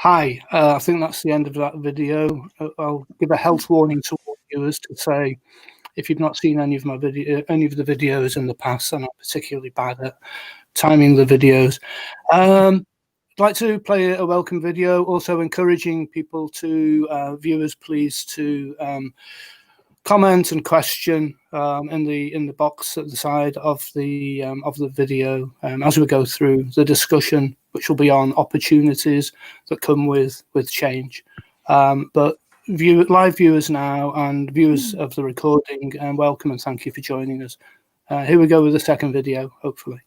Hi, I think that's the end of that video. I'll give a health warning to all viewers to say, if you've not seen any of the videos in the past, I'm not particularly bad at timing the videos. I'd like to play a welcome video, also encouraging people to, viewers please, to comment and question in the box at the side of the video as we go through the discussion, which will be on opportunities that come with change. But live viewers now and viewers of the recording, welcome and thank you for joining us. Here we go with the second video, hopefully.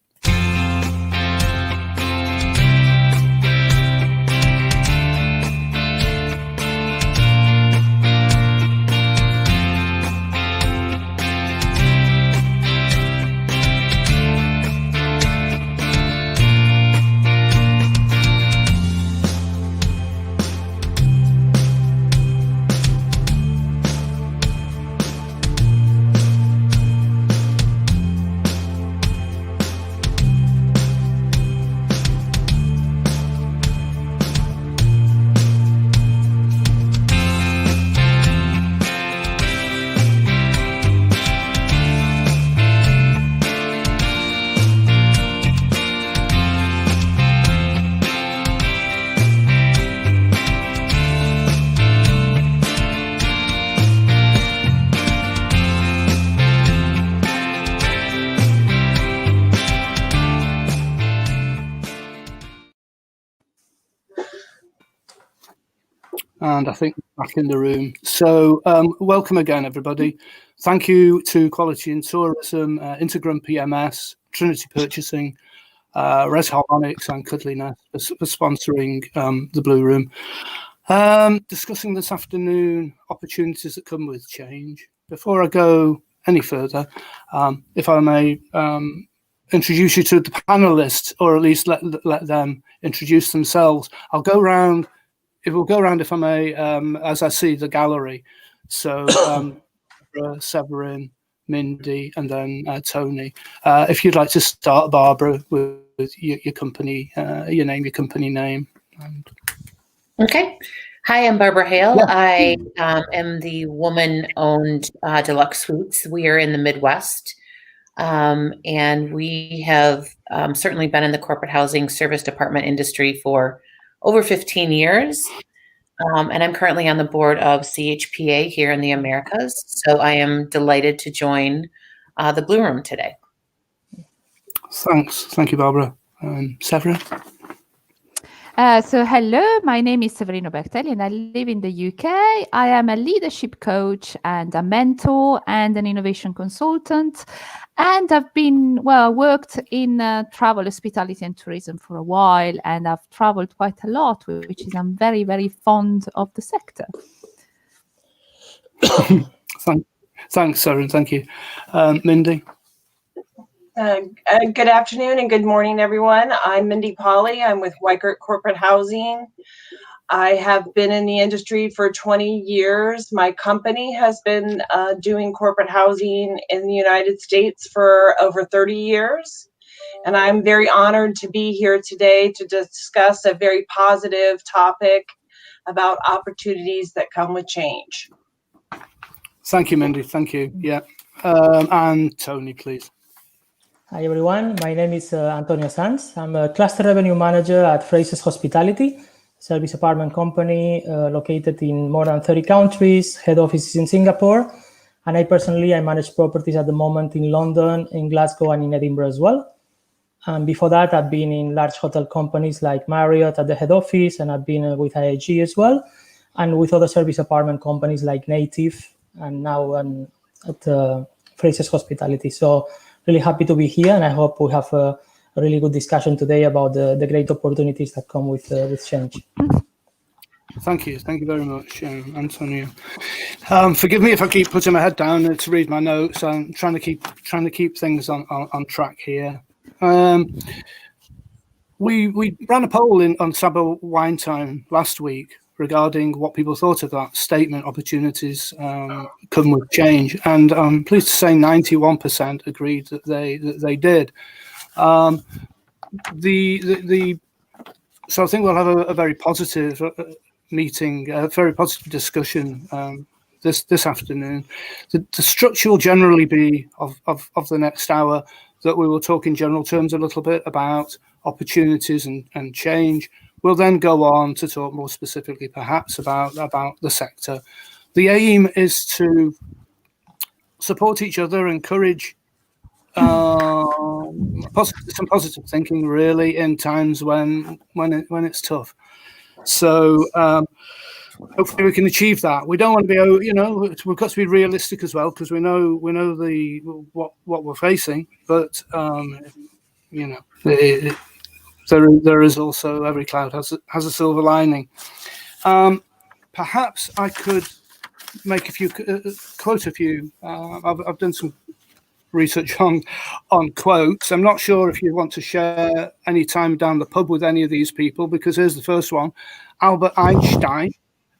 And I think back in the room. So welcome again, everybody. Thank you to Quality in Tourism, Integrum PMS, Trinity Purchasing, Res Harmonics and Cuddliness for sponsoring the Blue Room. Discussing this afternoon opportunities that come with change. Before I go any further, if I may introduce you to the panelists, or at least let them introduce themselves. I'll go around. It will go around, if I may, as I see the gallery. So Severin, Mindy, and then Tony. If you'd like to start, Barbara, with your company, your name, your company name. Okay. Hi, I'm Barbara Hale. Yeah. I am the woman-owned Deluxe Suites. We are in the Midwest, and we have certainly been in the corporate housing service department industry for over 15 years, and I'm currently on the board of CHPA here in the Americas. So I am delighted to join the Blue Room today. Thanks. Thank you, Barbara. Severin? So hello, my name is Severino Bertelli and I live in the UK. I am a leadership coach and a mentor and an innovation consultant. And I've been, worked in travel, hospitality and tourism for a while, and I've traveled quite a lot, which is I'm very, very fond of the sector. Thanks, Severin. Thank you. Mindy? Good afternoon and good morning, everyone. I'm Mindy Polly. I'm with Weikert Corporate Housing. I have been in the industry for 20 years. My company has been doing corporate housing in the United States for over 30 years. And I'm very honored to be here today to discuss a very positive topic about opportunities that come with change. Thank you, Mindy. Thank you. Yeah. And Tony, please. Hi, everyone. My name is Antonio Sanz. I'm a cluster revenue manager at Frasers Hospitality, service apartment company located in more than 30 countries, head offices in Singapore. And I manage properties at the moment in London, in Glasgow, and in Edinburgh as well. And before that, I've been in large hotel companies like Marriott at the head office, and I've been with IAG as well, and with other service apartment companies like Native, and now at Frasers Hospitality. So really happy to be here, and I hope we have a really good discussion today about the great opportunities that come with change. Thank you. Thank you very much, Antonio. Forgive me if I keep putting my head down to read my notes. I'm trying to keep things on track here. We ran a poll on Sabo Wine Time last week regarding what people thought of that statement, opportunities come with change. And I'm pleased to say 91% agreed that they did. The So I think we'll have a very positive meeting, a very positive discussion this afternoon. The structure will generally be of the next hour that we will talk in general terms a little bit about opportunities and change. We'll then go on to talk more specifically, perhaps, about the sector. The aim is to support each other, encourage some positive thinking, really, in times when it's tough. So hopefully we can achieve that. We don't want to be, we've got to be realistic as well, because we know what we're facing. But there is also, every cloud has a silver lining. Perhaps I could make a few quote a few. I've done some research on quotes. I'm not sure if you want to share any time down the pub with any of these people, because here's the first one. Albert Einstein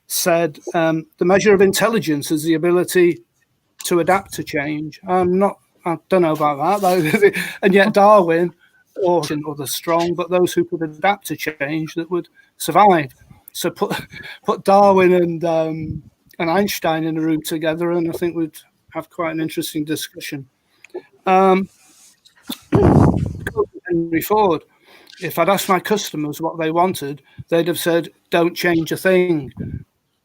said, the measure of intelligence is the ability to adapt to change. I don't know about that. And yet Darwin, or the strong, but those who could adapt to change that would survive. So put Darwin and Einstein in a room together, and I think we'd have quite an interesting discussion. Henry Ford, if I'd asked my customers what they wanted, they'd have said, don't change a thing,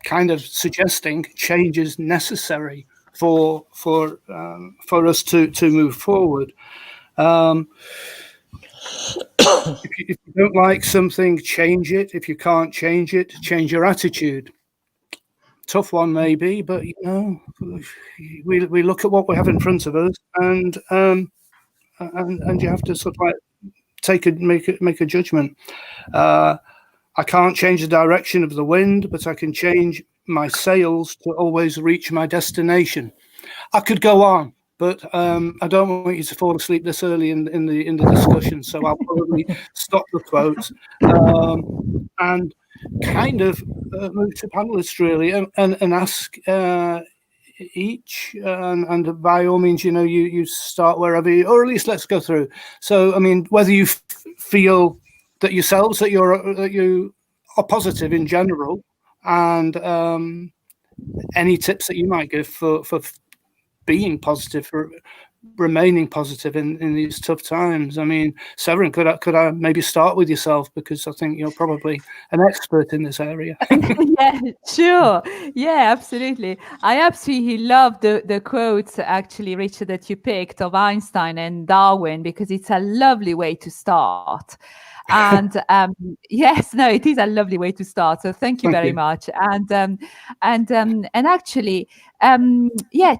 kind of suggesting change is necessary for us to move forward. If you don't like something, change it. If you can't change it, change your attitude. Tough one, maybe, but we look at what we have in front of us, and you have to sort of like make a judgment. I can't change the direction of the wind, but I can change my sails to always reach my destination. I could go on, but I don't want you to fall asleep this early in the discussion, so I'll probably stop the quotes and kind of move to panelists, really, and ask each, and by all means, you start wherever or at least let's go through. So, I mean, whether you feel that yourselves that you are positive in general, and any tips that you might give for being positive, for remaining positive in these tough times. I mean, Severin, could I maybe start with yourself, because I think you're probably an expert in this area. Yeah, sure. Yeah, absolutely. I absolutely love the quotes, actually, Richard, that you picked of Einstein and Darwin, because it's a lovely way to start. And yes, no, it is a lovely way to start. So thank you very much. And actually,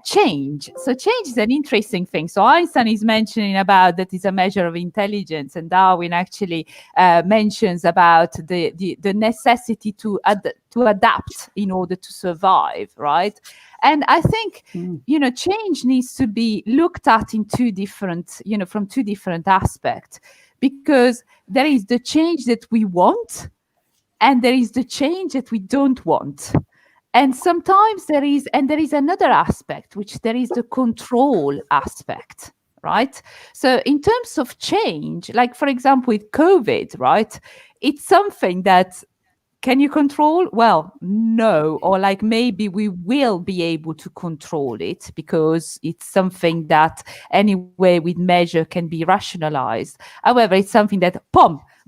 change. So change is an interesting thing. So Einstein is mentioning about that is a measure of intelligence, and Darwin actually mentions about the necessity to adapt in order to survive, right? And I think change needs to be looked at in two different, from two different aspects, because there is the change that we want, and there is the change that we don't want. And sometimes there is another aspect, which there is the control aspect, right? So in terms of change, like for example with COVID, right? It's something that, can you control? Well, no. Or like maybe we will be able to control it, because it's something that anyway with measure can be rationalized. However, it's something that,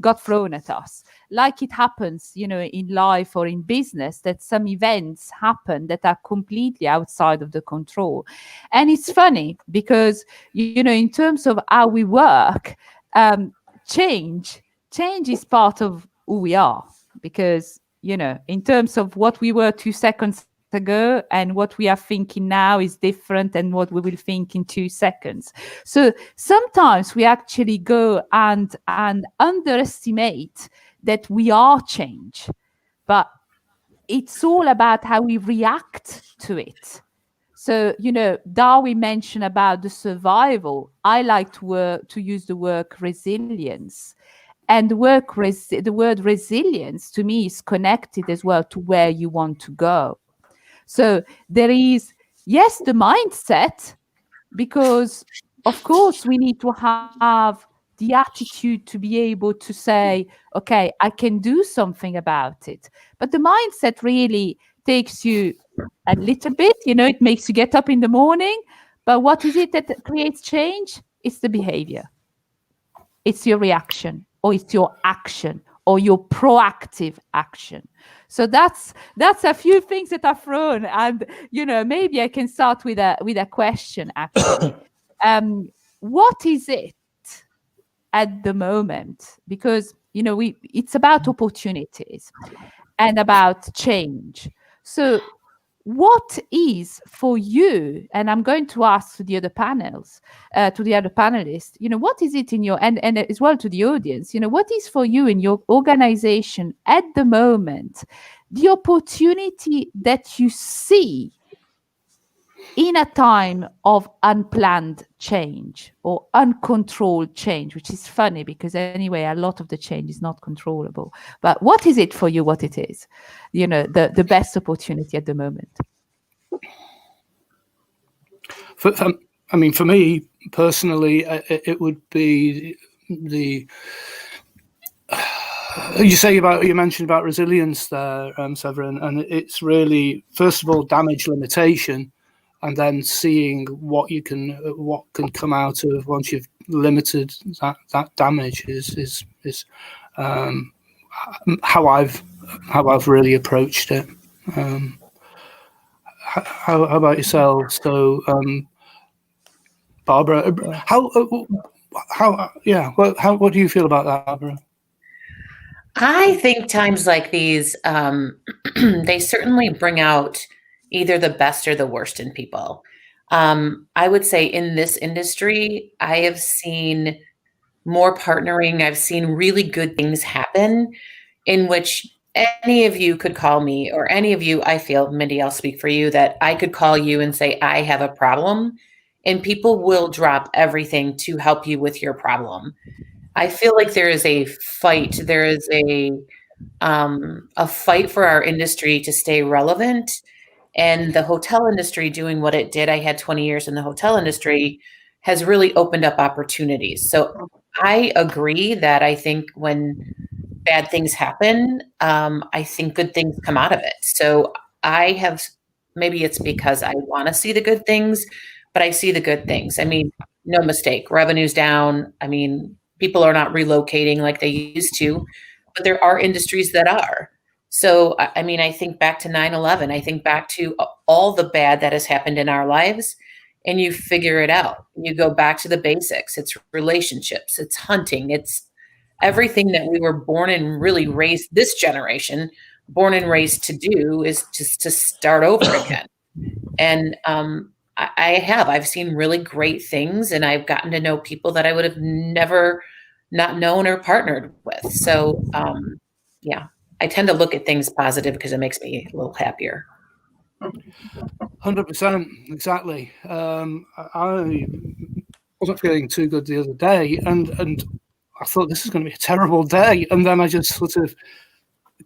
got thrown at us. Like it happens, in life or in business, that some events happen that are completely outside of the control. And it's funny because, in terms of how we work, change is part of who we are. Because, in terms of what we were 2 seconds ago and what we are thinking now is different than what we will think in 2 seconds. So sometimes we actually go and underestimate that we are change, but it's all about how we react to it. So, Darwin mentioned about the survival. I like to use the word resilience. And the word resilience to me is connected as well to where you want to go. So there is, the mindset, because of course we need to have the attitude to be able to say, okay, I can do something about it. But the mindset really takes you a little bit, it makes you get up in the morning. But what is it that creates change? It's the behavior. It's your reaction, or it's your action, or your proactive action. So that's a few things that are thrown. And, maybe I can start with a question, actually. What is it at the moment? Because, it's about opportunities and about change. So what is for you, and I'm going to ask to the other panelists, what is it in your, and as well to the audience, what is for you in your organization at the moment, the opportunity that you see in a time of unplanned change or uncontrolled change, which is funny because anyway, a lot of the change is not controllable. But what is it for you, what it is, the best opportunity at the moment? For me personally, it would be you mentioned about resilience there, Severin, and it's really, first of all, damage limitation, and then seeing what can come out of once you've limited that damage is how I've really approached it. How about yourselves? So, Barbara, what do you feel about that, Barbara? I think times like these, they certainly bring out either the best or the worst in people. I would say in this industry, I have seen more partnering. I've seen really good things happen in which any of you could call me, or any of you, I feel, Mindy, I'll speak for you, that I could call you and say, I have a problem, and people will drop everything to help you with your problem. I feel like there is a fight. There is a fight for our industry to stay relevant. And the hotel industry doing what it did, I had 20 years in the hotel industry, has really opened up opportunities. So I agree that I think when bad things happen, I think good things come out of it. So maybe it's because I want to see the good things, but I see the good things. I mean, no mistake, revenue's down. I mean, people are not relocating like they used to, but there are industries that are. So, I mean, I think back to 9/11, I think back to all the bad that has happened in our lives, and you figure it out. You go back to the basics. It's relationships, it's hunting, it's everything that we were born and really raised, this generation, born and raised to do, is just to start over again. And I've seen really great things, and I've gotten to know people that I would have never not known or partnered with. So, yeah, I tend to look at things positive because it makes me a little happier. 100%, exactly. I wasn't feeling too good the other day, and I thought this is going to be a terrible day, and then I just sort of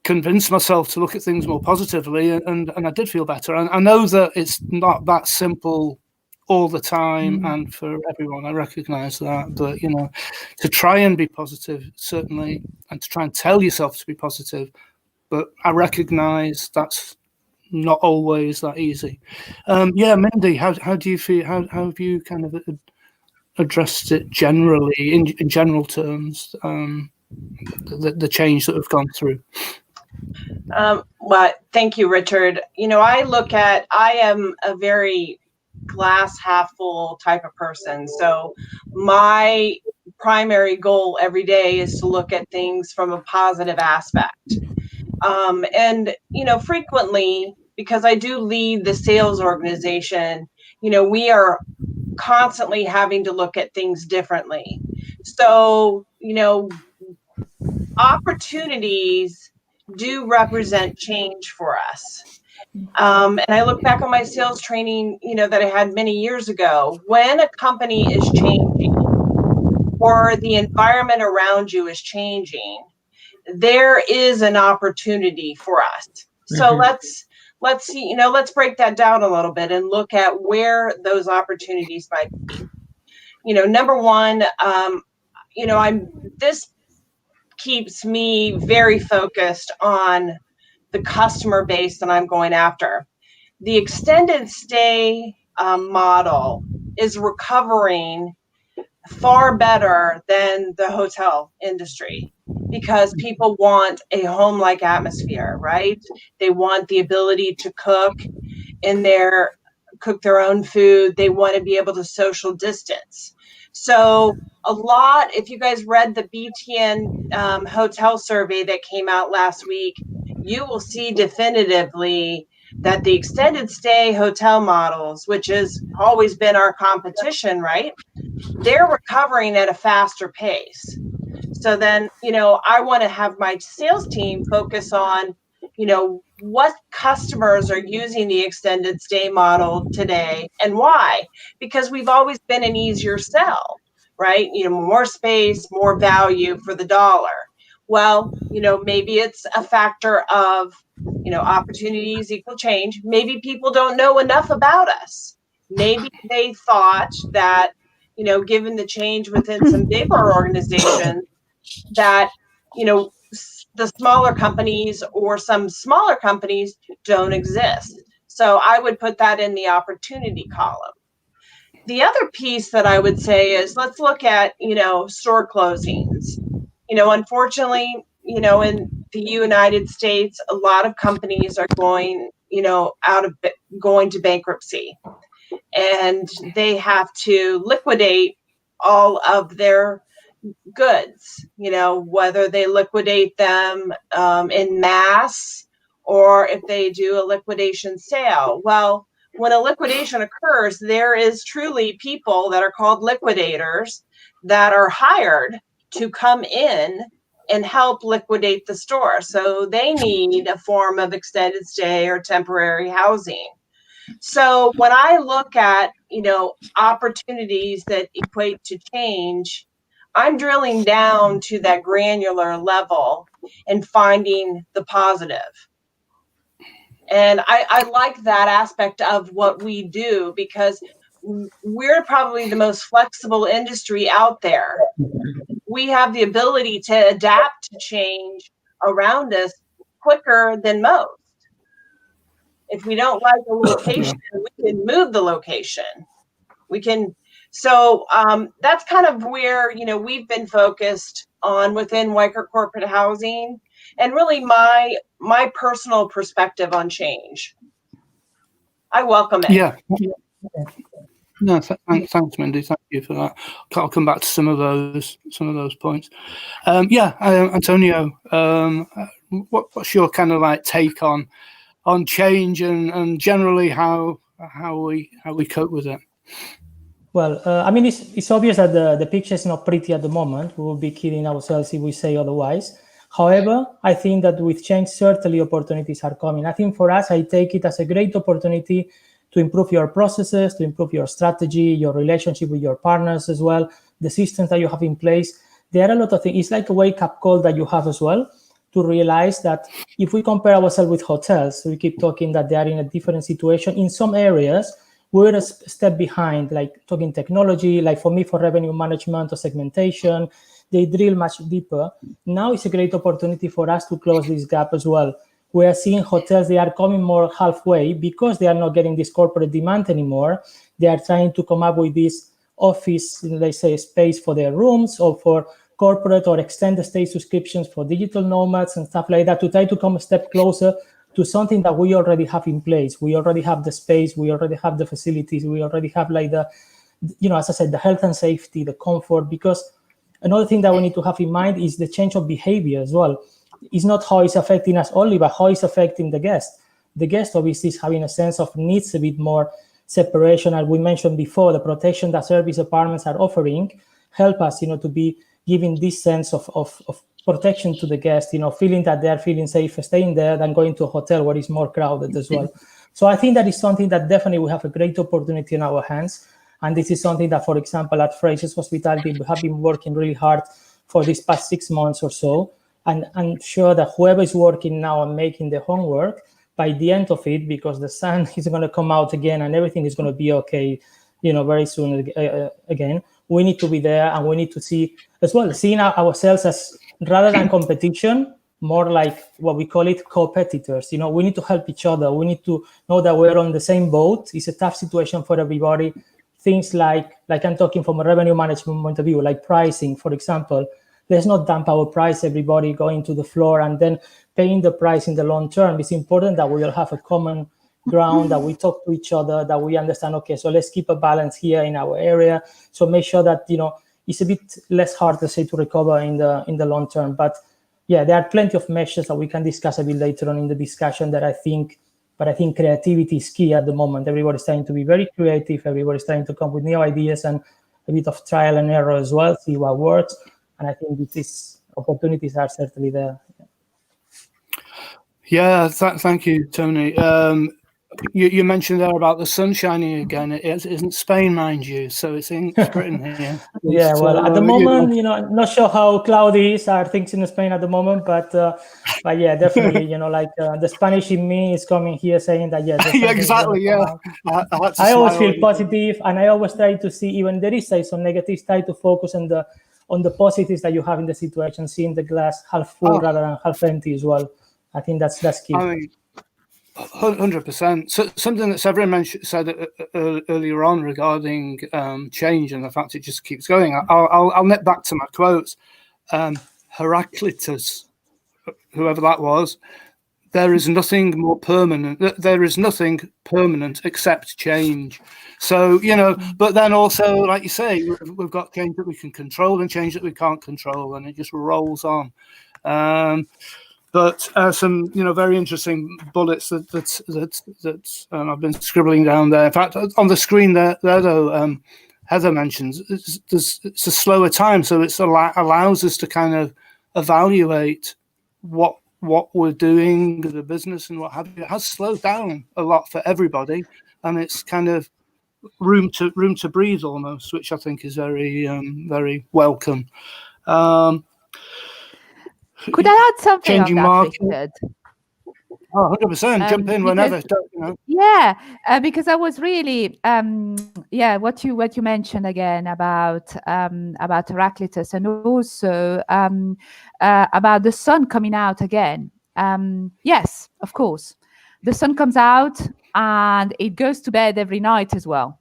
convinced myself to look at things more positively, and I did feel better. And I know that it's not that simple all the time, and for everyone, I recognize that. But to try and be positive, certainly, and to try and tell yourself to be positive. But I recognize that's not always that easy. Mindy, how do you feel? How have you kind of addressed it generally, in general terms, the change that we've gone through? Well, thank you, Richard. I am a very glass half full type of person. So my primary goal every day is to look at things from a positive aspect. And frequently, because I do lead the sales organization, we are constantly having to look at things differently. So, opportunities do represent change for us. And I look back on my sales training, that I had many years ago. When a company is changing or the environment around you is changing, there is an opportunity for us. So let's see, let's break that down a little bit and look at where those opportunities might be. Number one, this keeps me very focused on the customer base that I'm going after. The extended stay model is recovering far better than the hotel industry because people want a home-like atmosphere, right? They want the ability to cook their own food. They want to be able to social distance. So if you guys read the BTN hotel survey that came out last week, you will see definitively that the extended stay hotel models, which has always been our competition, right? They're recovering at a faster pace. So then, I want to have my sales team focus on, what customers are using the extended stay model today and why? Because we've always been an easier sell, right? More space, more value for the dollar. Well, maybe it's a factor of, opportunities equal change. Maybe people don't know enough about us. Maybe they thought that, given the change within some bigger organizations, that, the smaller companies or some smaller companies don't exist. So I would put that in the opportunity column. The other piece that I would say is, let's look at, store closings. Unfortunately, in the United States, a lot of companies are going to bankruptcy, and they have to liquidate all of their goods, whether they liquidate them in mass or if they do a liquidation sale. Well, when a liquidation occurs, there is truly people that are called liquidators that are hired to come in and help liquidate the store. So they need a form of extended stay or temporary housing. So when I look at, opportunities that equate to change, I'm drilling down to that granular level and finding the positive. And I like that aspect of what we do because we're probably the most flexible industry out there. We have the ability to adapt to change around us quicker than most. If we don't like a location, we can move the location. So that's kind of where, we've been focused on within Weichert Corporate Housing, and really my personal perspective on change. I welcome it. Yeah. No, thanks, Mindy. Thank you for that. I'll come back to some of those points. Antonio, what's your kind of like take on change and generally how we cope with it? Well, it's obvious that the picture is not pretty at the moment. We will be kidding ourselves if we say otherwise. However, I think that with change, certainly opportunities are coming. I think for us, I take it as a great opportunity to improve your processes, to improve your strategy, your relationship with your partners as well, the systems that you have in place. There are a lot of things. It's like a wake-up call that you have as well to realize that if we compare ourselves with hotels, we keep talking that they are in a different situation. In some areas, we're a step behind, like talking technology, like for me, for revenue management or segmentation, they drill much deeper. Now it's a great opportunity for us to close this gap as well. We are seeing hotels, they are coming more halfway because they are not getting this corporate demand anymore. They are trying to come up with this office, let's say, space for their rooms or for corporate or extended stay subscriptions for digital nomads and stuff like that to try to come a step closer to something that we already have in place. We already have the space, we already have the facilities, we already have like the, as I said, the health and safety, the comfort, because another thing that we need to have in mind is the change of behavior as well. It's not how it's affecting us only, but how it's affecting the guest. The guest obviously is having a sense of needs a bit more separation. As we mentioned before, the protection that service apartments are offering help us, to be giving this sense of protection to the guest, feeling that they're feeling safe staying there than going to a hotel where it's more crowded as well. So I think that is something that definitely we have a great opportunity in our hands. And this is something that, for example, at Frasers Hospitality, we have been working really hard for these past 6 months or so. And I'm sure that whoever is working now and making the homework, by the end of it, because the sun is going to come out again and everything is going to be okay, very soon again, we need to be there and we need to see as well, seeing ourselves as, rather than competition, more like what we call it competitors. We need to help each other. We need to know that we're on the same boat. It's a tough situation for everybody. Things like I'm talking from a revenue management point of view, like pricing, for example. Let's not dump our price, everybody going to the floor and then paying the price in the long term. It's important that we all have a common ground, that we talk to each other, that we understand, okay, so let's keep a balance here in our area. So make sure that, it's a bit less hard to say to recover in the long term. But yeah, there are plenty of measures that we can discuss a bit later on in the discussion but I think creativity is key at the moment. Everybody's trying to be very creative. Everybody's trying to come with new ideas and a bit of trial and error as well, see what works. And I think these opportunities are certainly there. Yeah, thank you, Tony. You mentioned there about the sun shining again. It isn't Spain, mind you, so it's Britain here. Yeah, well, at the moment, I'm not sure how cloudy are things in Spain at the moment, but yeah, definitely, the Spanish in me is coming here saying that, yes, yeah, exactly, yeah. I always feel positive, and I always try to see, even there is some negatives, try to focus on the positives that you have in the situation, seeing the glass half full rather than half empty as well. I think that's key. I mean, 100%. So, something that Severin said earlier on regarding change and the fact it just keeps going. I'll net back to my quotes. Heraclitus, whoever that was, there is nothing more permanent. There is nothing permanent except change. So, but then also, like you say, we've got change that we can control and change that we can't control, and it just rolls on. But some, very interesting bullets that I've been scribbling down there. In fact, on the screen there though, Heather mentions it's a slower time, so it allows us to kind of evaluate what we're doing, the business and what have you. It has slowed down a lot for everybody, and it's kind of room to breathe almost, which I think is very very welcome. Could I add something Changing on that, market. Richard? Oh, 100%. Jump in whenever. Yeah, because I was really, what you mentioned again about Heraclitus, and also about the sun coming out again. Yes, of course, the sun comes out and it goes to bed every night as well.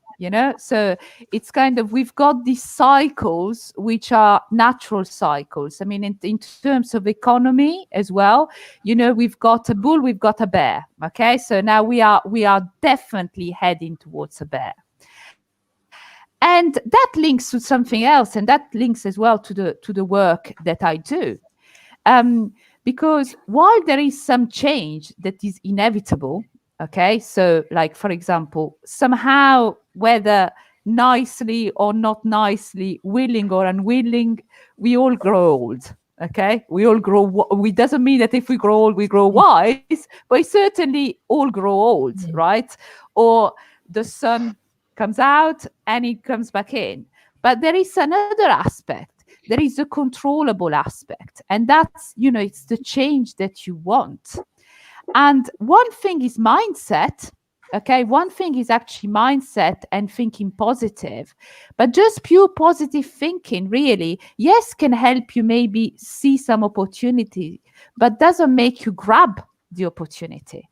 So it's kind of, we've got these cycles which are natural cycles. I mean, in terms of economy as well, we've got a bull, we've got a bear. Okay, so now we are definitely heading towards a bear. And that links to something else, and that links as well to the work that I do. Because while there is some change that is inevitable, okay, so like, for example, somehow, whether nicely or not nicely, willing or unwilling, we all grow old. Okay, we all grow. It doesn't mean that if we grow old, we grow wise, but we certainly all grow old, right? Or the sun comes out and it comes back in. But there is another aspect. There is a controllable aspect, and that's, it's the change that you want. And one thing is mindset. Okay, one thing is actually mindset and thinking positive, but just pure positive thinking really, yes, can help you maybe see some opportunity, but doesn't make you grab the opportunity.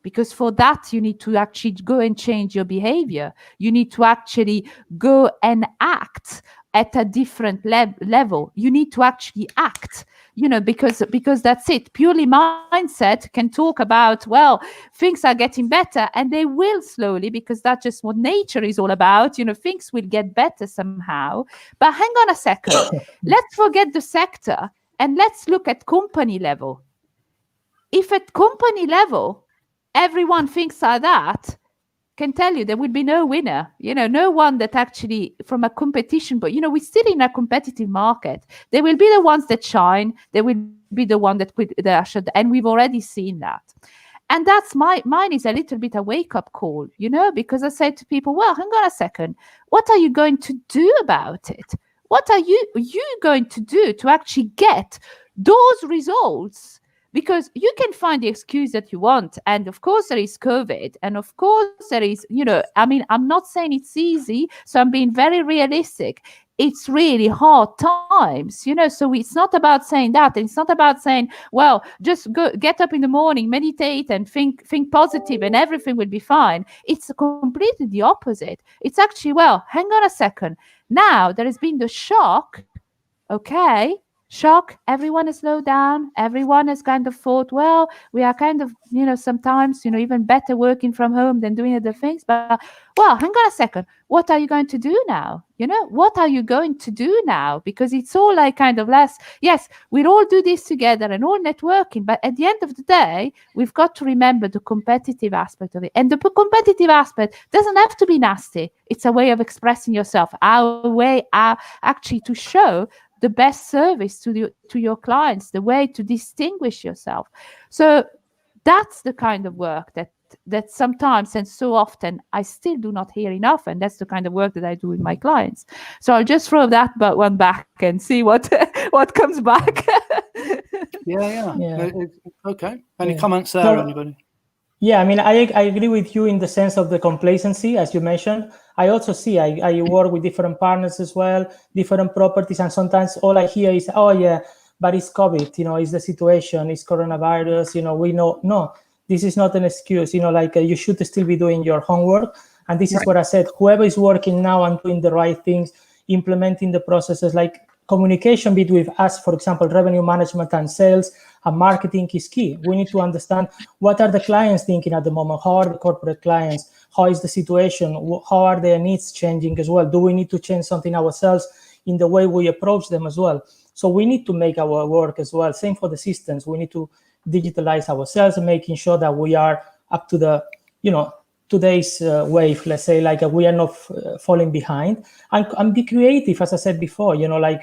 Because for that, you need to actually go and change your behavior. You need to actually go and act at a different level. You need to actually act, because that's it. Purely mindset can talk about, well, things are getting better, and they will slowly, because that's just what nature is all about. Things will get better somehow. But hang on a second. Let's forget the sector and let's look at company level. If at company level, everyone thinks like that, can tell you there will be no winner, no one that actually from a competition, but we're still in a competitive market. There will be the ones that shine, there will be the one that should, and we've already seen that. And that's mine is a little bit a wake-up call, because I said to people, well, hang on a second, what are you going to do about it? What are you going to do to actually get those results? Because you can find the excuse that you want. And of course, there is COVID. And of course, there is, I'm not saying it's easy. So I'm being very realistic. it's really hard times, you know. So it's not about saying that. It's not about saying, well, just go get up in the morning, meditate and think positive and everything will be fine. It's completely the opposite. It's actually, well, hang on a second. Now there has been the shock. Okay, shock, everyone has slowed down, everyone has kind of thought, well, we are kind of, you know, sometimes, you know, even better working from home than doing other things. But, well, hang on a second, what are you going to do now? You know, what are you going to do now? Because it's all like kind of less, yes, we'll all do this together and all networking, but at the end of the day, we've got to remember the competitive aspect of it. And the competitive aspect doesn't have to be nasty. It's a way of expressing yourself, our way actually to show the best service to your clients, the way to distinguish yourself. So that's the kind of work that sometimes and so often I still do not hear enough, and that's the kind of work that I do with my clients. So I'll just throw that one back and see what comes back. Yeah. Okay. Any comments there, anybody? Yeah, I mean, I agree with you in the sense of the complacency, as you mentioned. I also see, I work with different partners as well, different properties, and sometimes all I hear is, oh yeah, but it's COVID, you know, it's the situation, it's coronavirus, you know, we know. No, this is not an excuse, you know, like you should still be doing your homework. And this is what I said, whoever is working now and doing the right things, implementing the processes, like communication between us, for example, revenue management and sales and marketing is key. We need to understand what are the clients thinking at the moment, how are the corporate clients, how is the situation, how are their needs changing as well? Do we need to change something ourselves in the way we approach them as well? So we need to make our work as well. Same for the systems. We need to digitalize ourselves and making sure that we are up to the, you know, today's wave, let's say, like we are not falling behind, and be creative, as I said before, you know, like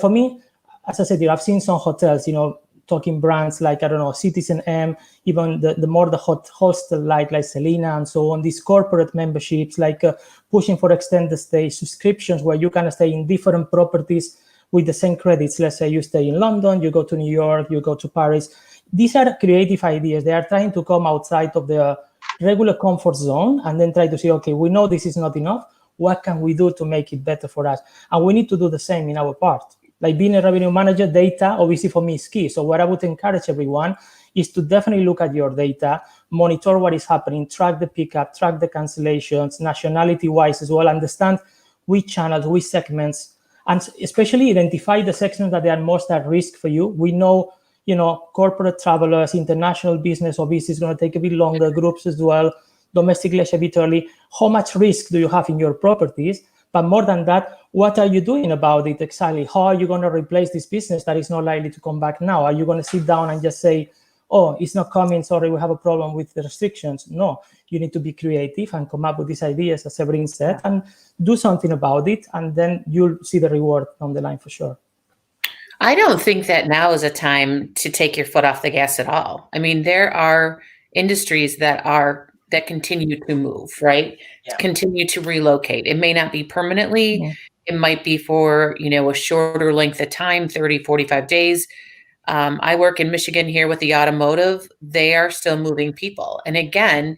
for me, as I said, I've seen some hotels, you know, talking brands like, I don't know, Citizen M, even the more the hot hostel like Selena and so on, these corporate memberships, like pushing for extended stay subscriptions where you can stay in different properties with the same credits. Let's say you stay in London, you go to New York, you go to Paris. These are creative ideas. They are trying to come outside of the regular comfort zone and then try to say, okay, we know this is not enough. What can we do to make it better for us? And we need to do the same in our part. Like being a revenue manager, data, obviously for me is key. So what I would encourage everyone is to definitely look at your data, monitor what is happening, track the pickup, track the cancellations, nationality-wise as well, understand which channels, which segments, and especially identify the sections that are most at risk for you. We know, you know, corporate travelers, international business, obviously is going to take a bit longer, groups as well, domestic leisure a bit early. How much risk do you have in your properties? But more than that, what are you doing about it exactly? How are you going to replace this business that is not likely to come back now? Are you going to sit down and just say, oh, it's not coming, sorry, we have a problem with the restrictions? No, you need to be creative and come up with these ideas, as Severin said, and do something about it, and then you'll see the reward on the line for sure. I don't think that now is a time to take your foot off the gas at all. I mean, there are industries that continue to move, right? Yeah. Continue to relocate. It may not be permanently. Yeah. It might be for, you know, a shorter length of time, 30, 45 days. I work in Michigan here with the automotive. They are still moving people. And again,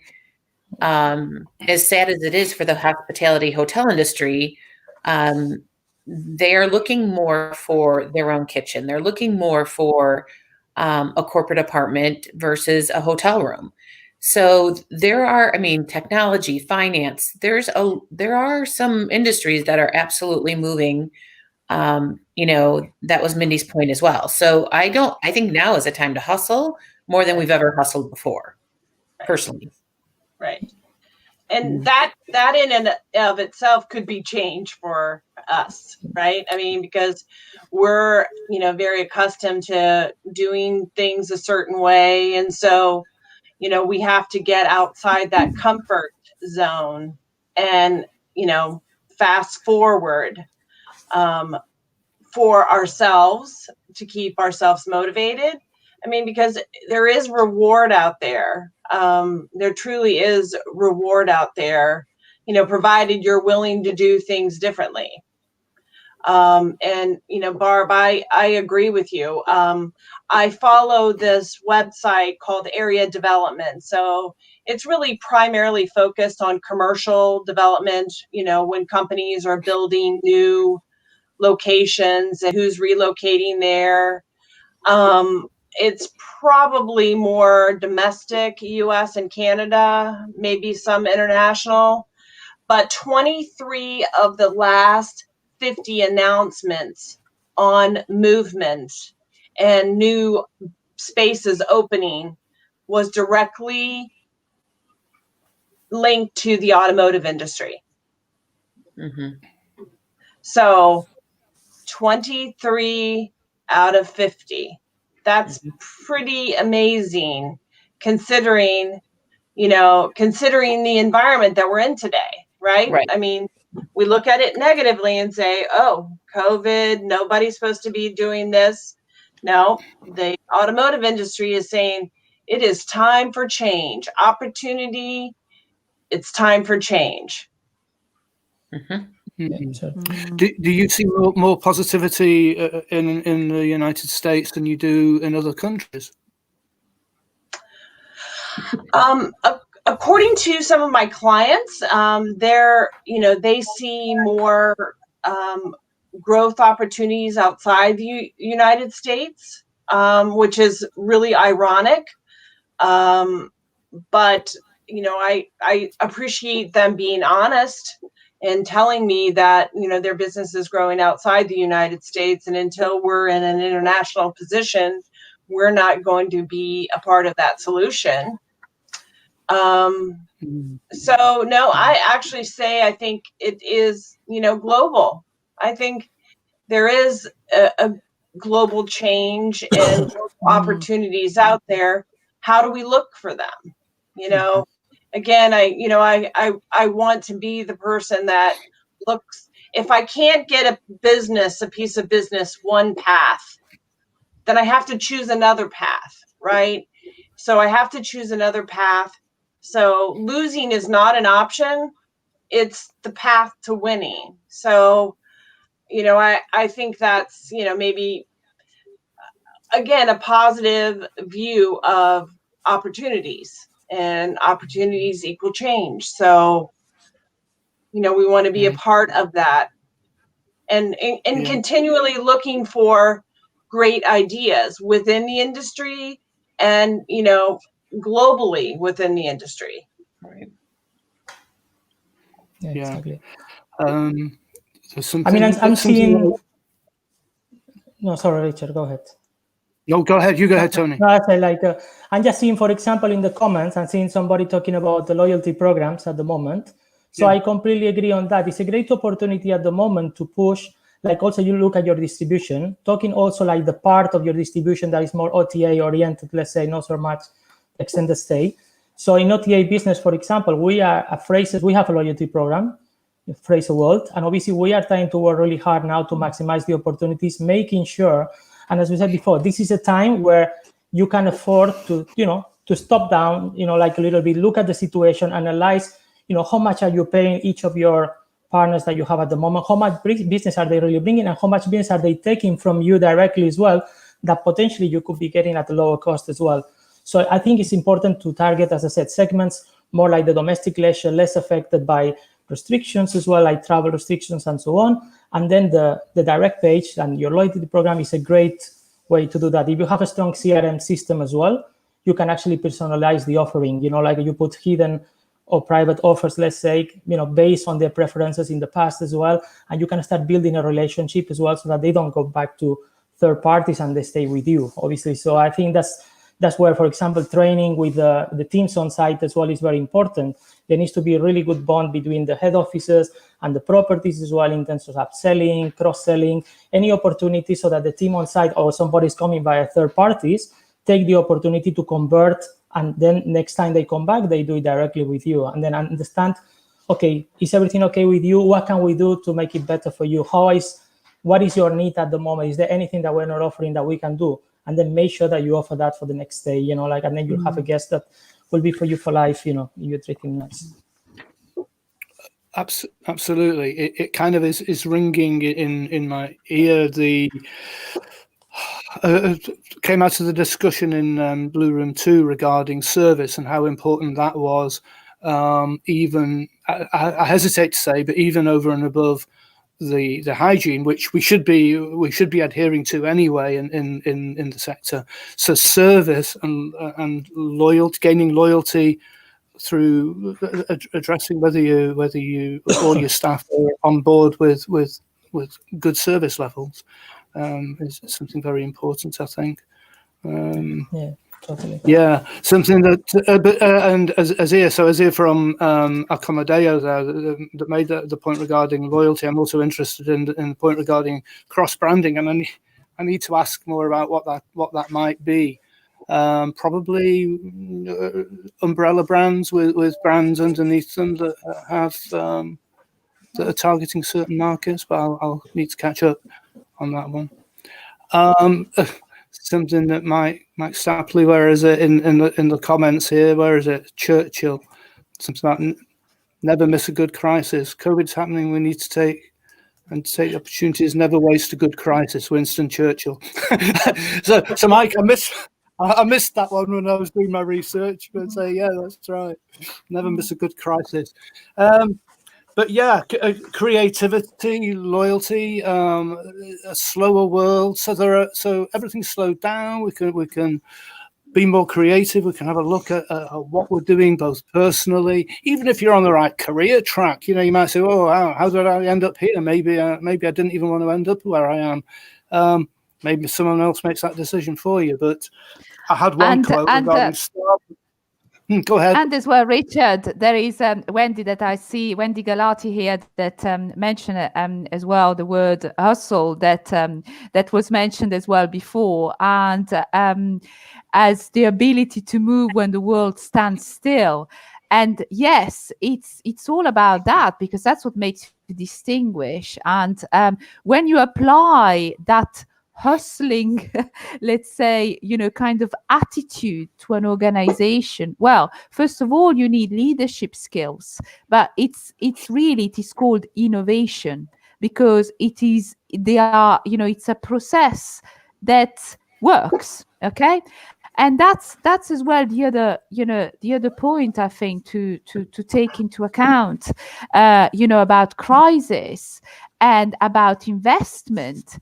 as sad as it is for the hospitality hotel industry, they are looking more for their own kitchen. They're looking more for a corporate apartment versus a hotel room. So there are, I mean, technology, finance, there are some industries that are absolutely moving. You know, that was Mindy's point as well. So I think now is a time to hustle more than we've ever hustled before, personally. Right. And that in and of itself could be change for us, right? I mean, because we're, you know, very accustomed to doing things a certain way. And so, you know, we have to get outside that comfort zone and, you know, fast forward for ourselves to keep ourselves motivated. I mean, because there is reward out there. There truly is reward out there, you know, provided you're willing to do things differently. And, you know, Barb, I agree with you. I follow this website called Area Development. So it's really primarily focused on commercial development, you know, when companies are building new locations and who's relocating there. It's probably more domestic, US and Canada, maybe some international, but 23 of the last 50 announcements on movement and new spaces opening was directly linked to the automotive industry. So 23 out of 50. That's pretty amazing considering, considering the environment that we're in today, right? I mean, we look at it negatively and say, oh, COVID, nobody's supposed to be doing this. No, the automotive industry is saying it is time for change, opportunity. It's time for change. Do you see more positivity in the United States than you do in other countries? According to some of my clients, they see more growth opportunities outside the United States, which is really ironic. But I appreciate them being honest and telling me that their business is growing outside the United States, and until we're in an international position, we're not going to be a part of that solution. So no, I actually say I think it is global. I think there is a global change and opportunities out there. How do we look for them? Again, I want to be the person that looks. If I can't get a piece of business, one path, then I have to choose another path, right? So I have to choose another path. So losing is not an option. It's the path to winning. So, I think that's, maybe, again, a positive view of opportunities, and opportunities equal change. So, we want to be a part of that, and continually looking for great ideas within the industry and, globally within the industry. Right. Yeah, exactly. I'm seeing. No, sorry, Richard, go ahead. No, go ahead. You go ahead, Tony. No, I say I'm just seeing, for example, in the comments, I'm seeing somebody talking about the loyalty programs at the moment. So I completely agree on that. It's a great opportunity at the moment to push. Also you look at your distribution, talking also the part of your distribution that is more OTA oriented, let's say, not so much extended stay. So in OTA business, for example, we are at Frasers, we have a loyalty program, Fraser World, and obviously we are trying to work really hard now to maximize the opportunities, making sure, and as we said before, this is a time where you can afford to, to stop down, a little bit, look at the situation, analyze, how much are you paying each of your partners that you have at the moment, how much business are they really bringing, and how much business are they taking from you directly as well, that potentially you could be getting at a lower cost as well. So I think it's important to target, as I said, segments more like the domestic leisure, less affected by restrictions as well, like travel restrictions and so on. And then the direct page and your loyalty program is a great way to do that. If you have a strong CRM system as well, you can actually personalize the offering, you put hidden or private offers, let's say, based on their preferences in the past as well. And you can start building a relationship as well so that they don't go back to third parties and they stay with you, obviously. So I think that's where, for example, training with the teams on site as well is very important. There needs to be a really good bond between the head offices and the properties as well in terms of upselling, cross-selling, any opportunity so that the team on site or somebody's coming via third parties take the opportunity to convert, and then next time they come back, they do it directly with you, and then understand, okay, is everything okay with you? What can we do to make it better for you? What is your need at the moment? Is there anything that we're not offering that we can do? And then make sure that you offer that for the next day, and then you'll have a guest that will be for you for life, you treat him nice. Absolutely. It kind of is ringing in my ear. The came out of the discussion in Blue Room 2 regarding service and how important that was. Even, I hesitate to say, but even over and above the hygiene, which we should be adhering to anyway in the sector. So service and loyalty, gaining loyalty through addressing whether you all your staff are on board with good service levels is something very important, I think. Yeah, totally. Yeah, something that, and Azir from Accommodeo there that made the point regarding loyalty. I'm also interested in the point regarding cross branding, and I need to ask more about what that might be. Probably umbrella brands with brands underneath them that have that are targeting certain markets, but I'll need to catch up on that one. Something that Mike Stapley, where is it in the comments here? Where is it? Churchill, something like never miss a good crisis. COVID's happening. We need to take opportunities. Never waste a good crisis. Winston Churchill. so Mike, I missed that one when I was doing my research, but yeah, that's right. Never miss a good crisis. But yeah, creativity, loyalty, a slower world. So everything's slowed down. We can be more creative. We can have a look at what we're doing, both personally. Even if you're on the right career track, you might say, "Oh, how did I end up here? Maybe I didn't even want to end up where I am." Maybe someone else makes that decision for you. But I had one quote regarding Star. Go ahead. And as well, Richard, there is Wendy that I see, Wendy Galati here that mentioned as well the word hustle that was mentioned as well before, and as the ability to move when the world stands still. And yes, it's all about that, because that's what makes you distinguish. And when you apply that hustling, let's say, kind of attitude to an organization, well, first of all, you need leadership skills, but it is called innovation, because it's a process that works. Okay. And that's as well the other point, I think, to take into account, about crisis and about investment,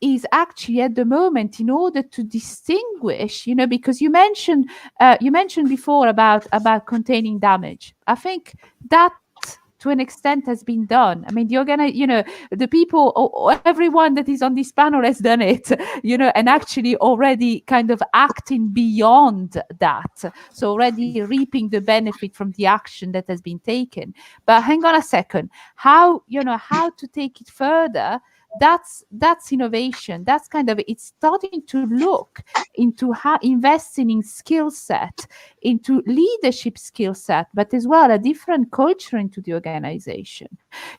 is actually at the moment, in order to distinguish, because you mentioned before about containing damage. I think that to an extent has been done. I mean, the people, or everyone that is on this panel has done it, and actually already kind of acting beyond that. So already reaping the benefit from the action that has been taken. But hang on a second, how to take it further? That's innovation. That's kind of, it's starting to look into how investing in skill set, into leadership skill set, but as well a different culture into the organization,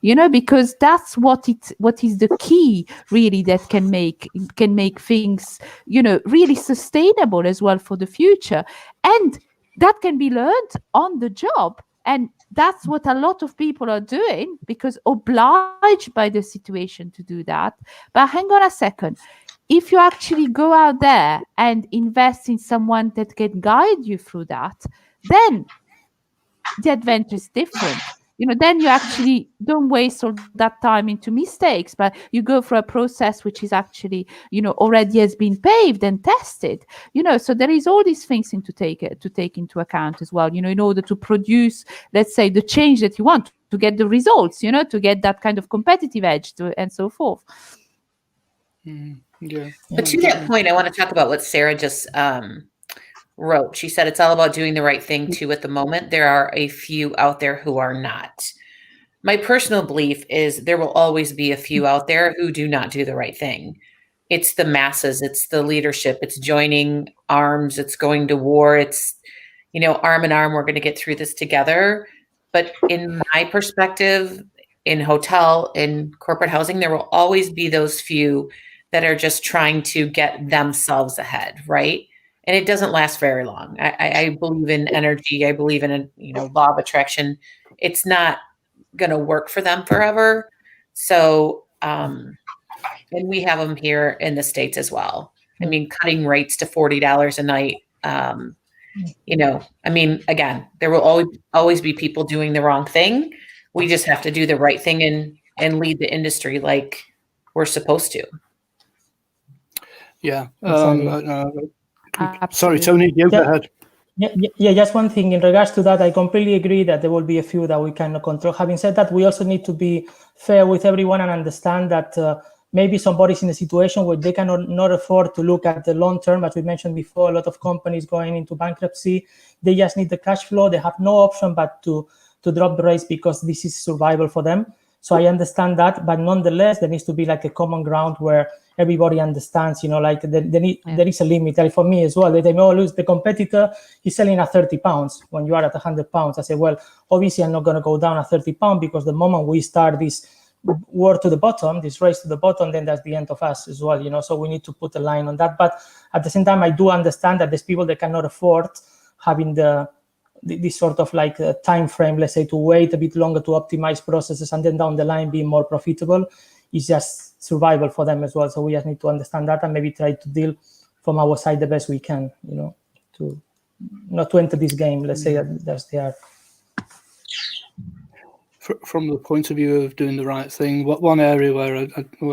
because that's what is the key, really, that can make things, really sustainable as well for the future. And that can be learned on the job. And that's what a lot of people are doing, because obliged by the situation to do that. But hang on a second. If you actually go out there and invest in someone that can guide you through that, then the adventure is different. Then you actually don't waste all that time into mistakes, but you go through a process which is actually, already has been paved and tested. So there is all these things to take into account as well, in order to produce, let's say, the change that you want, to get the results, to get that kind of competitive edge and so forth. Yeah. But to that point, I want to talk about what Sarah just wrote. She said it's all about doing the right thing too. At the moment, there are a few out there who are not. My personal belief is there will always be a few out there who do not do the right thing. It's the masses, it's the leadership, it's joining arms, it's going to war, it's, arm in arm, we're going to get through this together. But in my perspective, in hotel, in corporate housing, there will always be those few that are just trying to get themselves ahead, right? And it doesn't last very long. I believe in energy. I believe in law of attraction. It's not going to work for them forever. So, and we have them here in the States as well. I mean, cutting rates to $40 a night. Again, there will always be people doing the wrong thing. We just have to do the right thing and and lead the industry like we're supposed to. Yeah. Exactly. Sorry, Tony, you go ahead. Yeah, just one thing in regards to that, I completely agree that there will be a few that we cannot control. Having said that, we also need to be fair with everyone and understand that maybe somebody's in a situation where they cannot not afford to look at the long term. As we mentioned before, a lot of companies going into bankruptcy, they just need the cash flow. They have no option but to drop the rates because this is survival for them. So I understand that, but nonetheless, there needs to be like a common ground where everybody understands, like there is a limit. Like for me as well, they may lose the competitor, he's selling at 30 pounds when you are at 100 pounds. I say, well, obviously I'm not going to go down at 30 pounds because the moment we start this war to the bottom, this race to the bottom, then that's the end of us as well, so we need to put a line on that. But at the same time, I do understand that there's people that cannot afford having this sort of like a time frame, let's say, to wait a bit longer to optimize processes and then down the line be more profitable. It's just survival for them as well. So we just need to understand that and maybe try to deal from our side the best we can, to not to enter this game, let's say that's they are. From the point of view of doing the right thing, one area where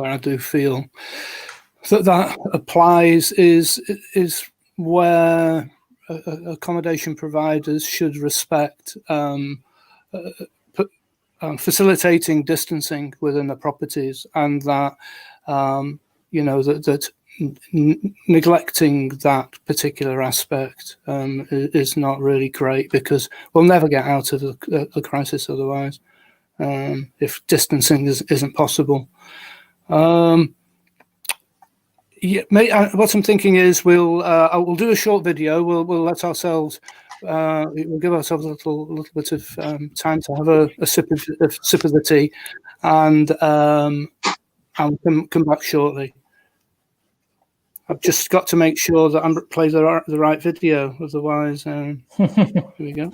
I do feel that applies is where accommodation providers should respect facilitating distancing within the properties, and that that neglecting that particular aspect is not really great, because we'll never get out of the crisis otherwise, if distancing isn't possible. Yeah, what I'm thinking is we'll do a short video. We'll let ourselves we'll give ourselves a little bit of time to have a sip of the tea, and I'll come back shortly. I've just got to make sure that I'm play the right video, otherwise. Here we go.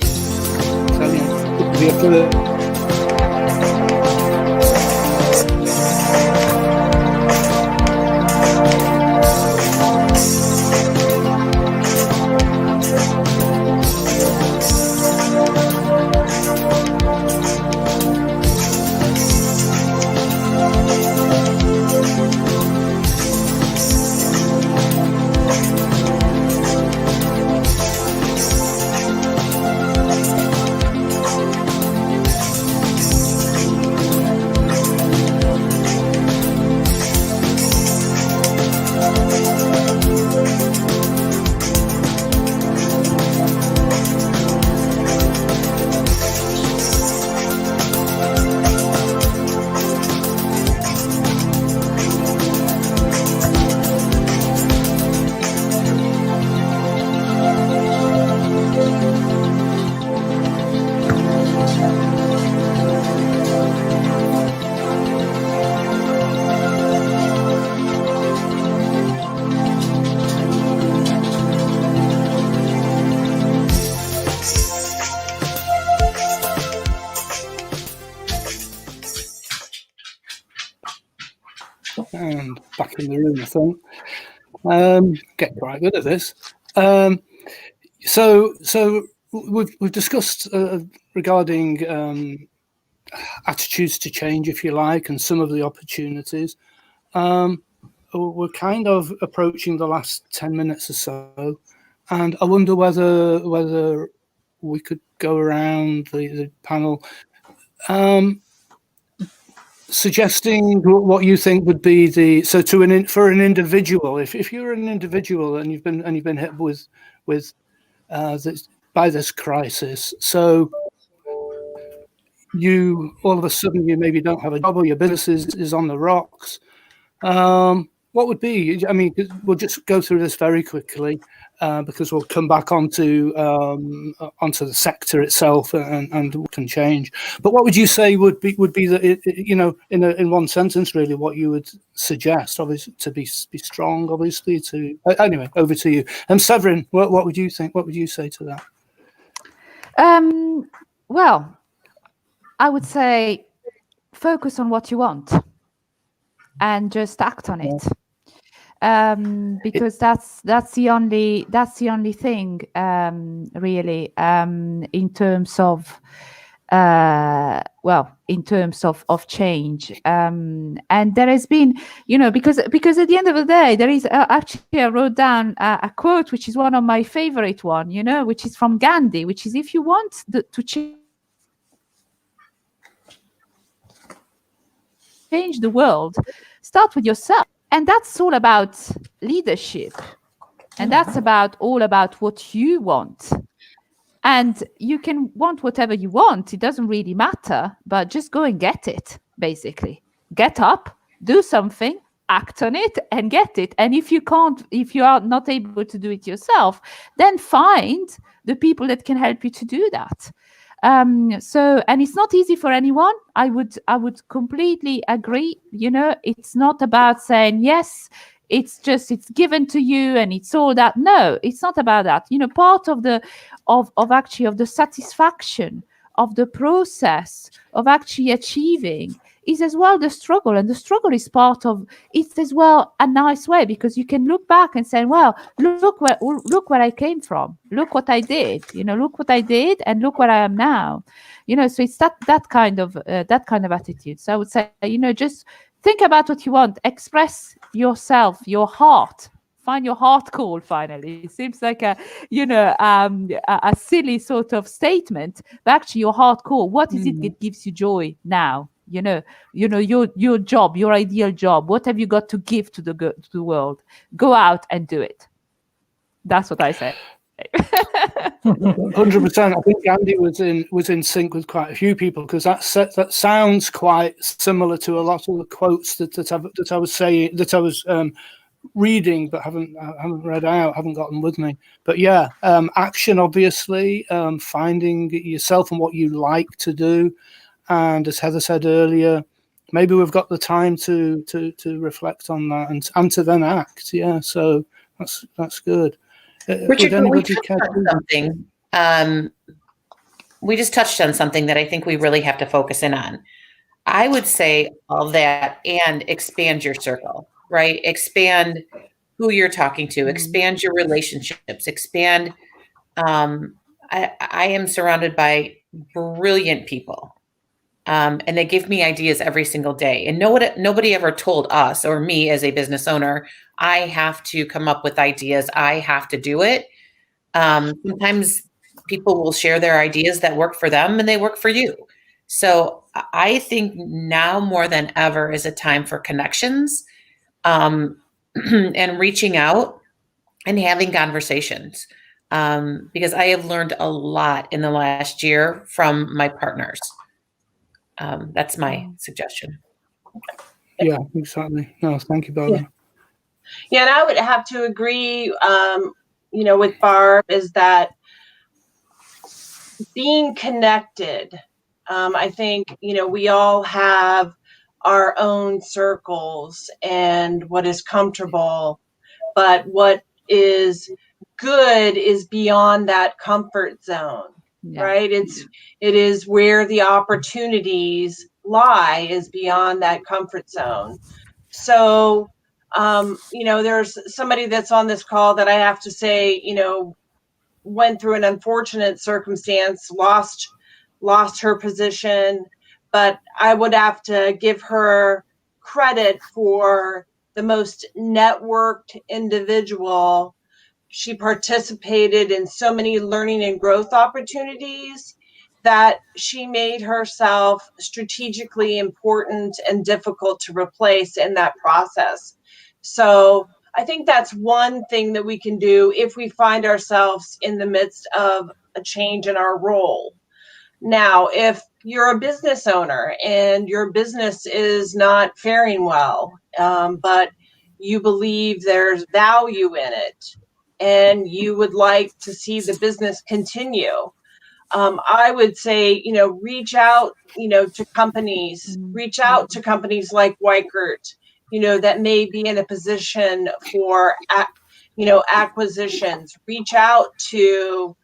And back in the room, I think. Get quite good at this. So we've discussed regarding attitudes to change, if you like, and some of the opportunities. We're kind of approaching the last 10 minutes or so, and I wonder whether we could go around the panel, suggesting what you think would be for an individual. If you're an individual and you've been hit by this crisis, so you all of a sudden you maybe don't have a job, or your business is on the rocks. What would be? I mean, we'll just go through this very quickly, because we'll come back onto the sector itself and what can change. But what would you say would be the, in one sentence, really, what you would suggest? Obviously, to be strong. Obviously, anyway, over to you. And Severin, what would you think? What would you say to that? Well, I would say focus on what you want and just act on it. Because that's the only thing, really, in terms of well, in terms of change. And there has been, because at the end of the day, there is actually, I wrote down a quote, which is one of my favorite one, which is from Gandhi, which is, if you want to change the world, start with yourself. And that's all about leadership. And that's all about what you want. And you can want whatever you want. It doesn't really matter, but just go and get it, basically. Get up, do something, act on it, and get it. And if you are not able to do it yourself, then find the people that can help you to do that. And it's not easy for anyone. I would completely agree. It's not about saying yes, it's given to you and it's all that. No, it's not about that. Part of the satisfaction of the process of actually achieving is as well the struggle. And the struggle is part of it as well, a nice way, because you can look back and say, well, look where I came from. Look what I did, look what I did and look where I am now. So it's that kind of attitude. So I would say, just think about what you want, express yourself, your heart. Find your heart call. Finally, it seems like a silly sort of statement, but actually your heart call. What is it that gives you joy now? Your job, your ideal job. What have you got to give to the world? Go out and do it. That's what I say. 100%. I think Gandhi was in sync with quite a few people, because that sounds quite similar to a lot of the quotes that I was saying, that I was reading but haven't read out, haven't got them with me. But yeah, action, obviously, finding yourself and what you like to do, and as Heather said earlier, maybe we've got the time to reflect on that and to then act. Yeah, so that's good. Richard, we touched on something. We just touched on something that I think we really have to focus in on. I would say all that and expand your circle, right? Expand who you're talking to, expand your relationships, expand. I am surrounded by brilliant people, and they give me ideas every single day. And nobody ever told us or me as a business owner, I have to come up with ideas. I have to do it. Sometimes people will share their ideas that work for them and they work for you. So I think now more than ever is a time for connections, and reaching out and having conversations, because I have learned a lot in the last year from my partners. That's my suggestion. Yeah, exactly. No, thank you, Barbara. Yeah, and I would have to agree, with Barb, is that being connected. I think, we all have our own circles and what is comfortable, but what is good is beyond that comfort zone, right? It is where the opportunities lie, is beyond that comfort zone. So, there's somebody that's on this call that I have to say, went through an unfortunate circumstance, lost her position, but I would have to give her credit for the most networked individual. She participated in so many learning and growth opportunities that she made herself strategically important and difficult to replace in that process. So I think that's one thing that we can do if we find ourselves in the midst of a change in our role. Now, if you're a business owner and your business is not faring well, but you believe there's value in it and you would like to see the business continue, I would say, reach out, to companies, reach out to companies like Weikert, that may be in a position for, acquisitions. Reach out to,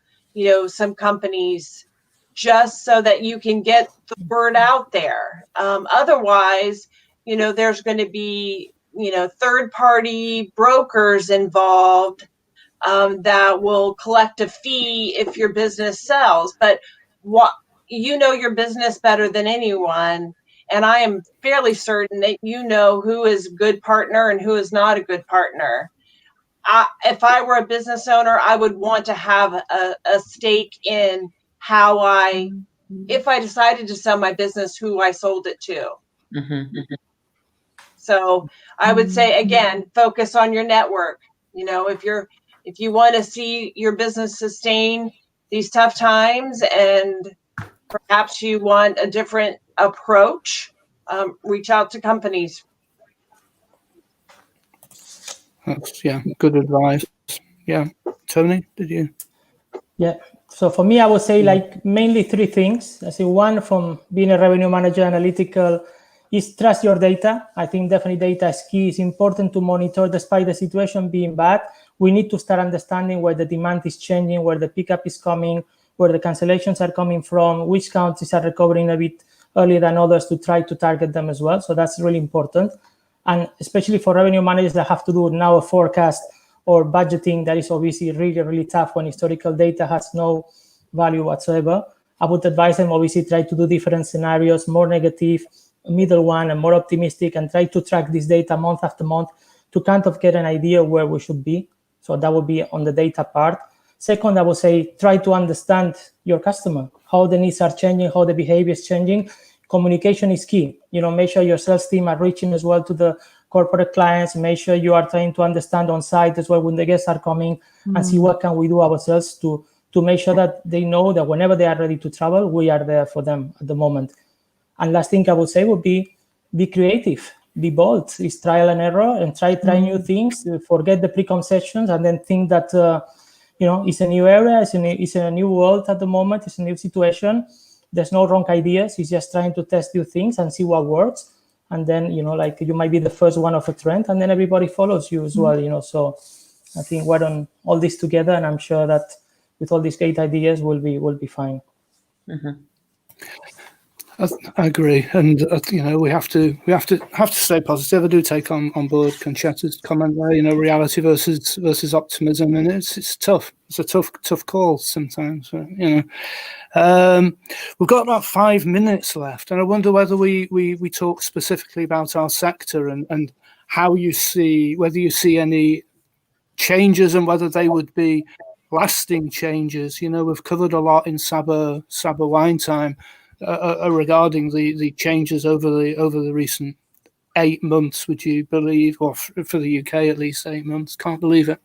some companies just so that you can get the word out there. Otherwise, there's going to be, third-party brokers involved that will collect a fee if your business sells. But you know your business better than anyone. And I am fairly certain that you know who is a good partner and who is not a good partner. If I were a business owner, I would want to have a stake in how if I decided to sell my business, who I sold it to. So I would say, again, focus on your network. You know, if you want to see your business sustain these tough times, and perhaps you want a different approach, reach out to companies. That's, good advice. Yeah. Tony, did you? Yeah. So for me, I would say like mainly three things. I say one, from being a revenue manager, analytical, is trust your data. I think definitely data is key. It's important to monitor despite the situation being bad. We need to start understanding where the demand is changing, where the pickup is coming, where the cancellations are coming from, which countries are recovering a bit earlier than others, to try to target them as well. So that's really important. And especially for revenue managers that have to do now a forecast or budgeting, that is obviously really, really tough when historical data has no value whatsoever. I would advise them obviously try to do different scenarios, more negative, middle one, and more optimistic, and try to track this data month after month to kind of get an idea where we should be. So that would be on the data part. Second, I would say try to understand your customer, how the needs are changing, how the behavior is changing. Communication is key. You know, make sure your sales team are reaching as well to the corporate clients. Make sure you are trying to understand on site as well when the guests are coming, and see what can we do ourselves to make sure that they know that whenever they are ready to travel, we are there for them at the moment. And last thing I would say would be creative, be bold. It's trial and error, and try new things. Forget the preconceptions, and then think that it's a new area, it's a new world at the moment, it's a new situation. There's no wrong ideas. It's just trying to test new things and see what works. And then, like you might be the first one of a trend, and then everybody follows you as well, So I think we're on all this together, and I'm sure that with all these great ideas, we'll be fine. I agree, and we have to stay positive. I do take on board Conchetta's comment there. Reality versus optimism, and it's tough. It's a tough call sometimes. We've got about 5 minutes left, and I wonder whether we talk specifically about our sector and how you see, whether you see any changes and whether they would be lasting changes. We've covered a lot in Saba Wine Time. Regarding the changes over the recent 8 months, would you believe, or for the UK at least 8 months? Can't believe it.